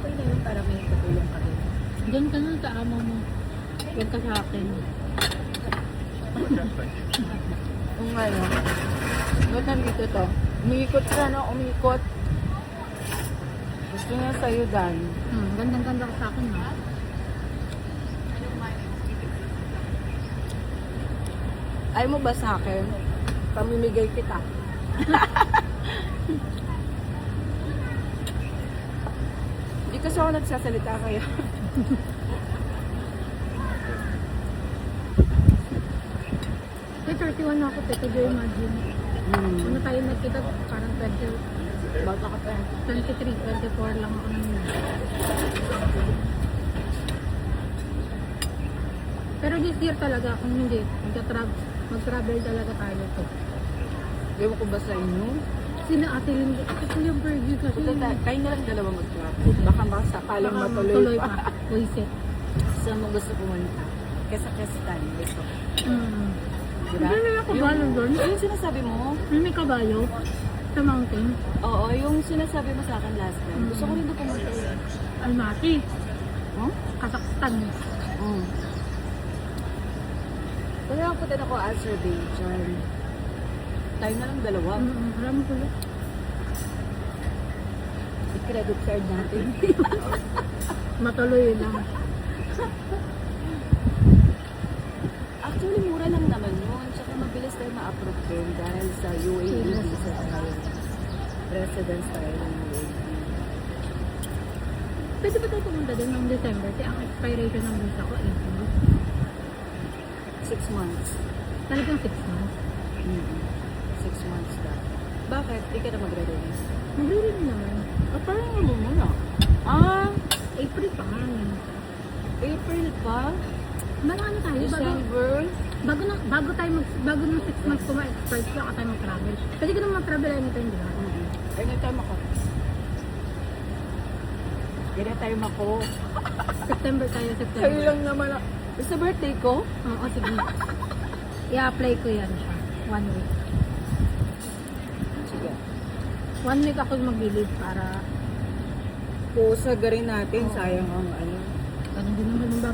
okay na yun para may tutulong ka rin. Diyan ka na sa amo mo. Huwag ka sa akin. Kung ano, ba't nandito to? Umiikot siya, no? Umiikot. Gusto niya sa'yo, Dan. Gandang-ganda ka sa akin, ha? Ayaw mo ba sa akin? Pamimigay kita. Hindi kasi ako nagsasalita kaya. Eh, 31 na ako, te. Could you imagine? Ano tayo nagkita? Parang 20, Bata ka pa. 23, 24 lang ako nang Pero this year talaga, kung hindi, mag-travel talaga tayo to. Ewan ko ba sa inyo? Sina Ate Linda, kasi Kuya Bergie kasi. Kayo na lang dalawa mag-travel. Baka sakaling matuloy pa. Buisit. Saan mo gusto pumunta? Kesa-kestan. Gusto ko. Diba? Hindi na kabayo doon. Yung sinasabi mo? May kabayo sa mountain. Oo, yung sinasabi mo sa akin last time. Gusto ko rin doon pumunta. Almaty. Huh? Kazakhstan. Kaya ako din ako Azerbaijan. Tayo na lang dalawa. Alam mo pala. I-credit card natin. Matuloy lang. Actually, mura lang naman yun. Tsaka mabilis tayo ma-approve din dahil sa UAE visa tayo. Residence tayo ng UAE. Pwede ba tayo pumunta din noong December? Kaya ang expiration ng visa ko, 6 months. Talagang 6 months. 6 months na. Bakit? Di ka na magre-release? Magre-renew naman. Parang ano muna? April pa nga. April pa? Marami tayo. December? Bago ng 6 months ko ma-expert ka tayo mag-travel. Pwede ka naman mag-travel anytime, di ba? Anytime ako. Anytime ako. September tayo, September. Sa'yo lang naman. Sa birthday ko? Oo, sige. I-apply ko yan siya. 1 week. Sige. 1 week ako mag-leave para Pusa rin natin. Sayang ang ano. ano din naman yung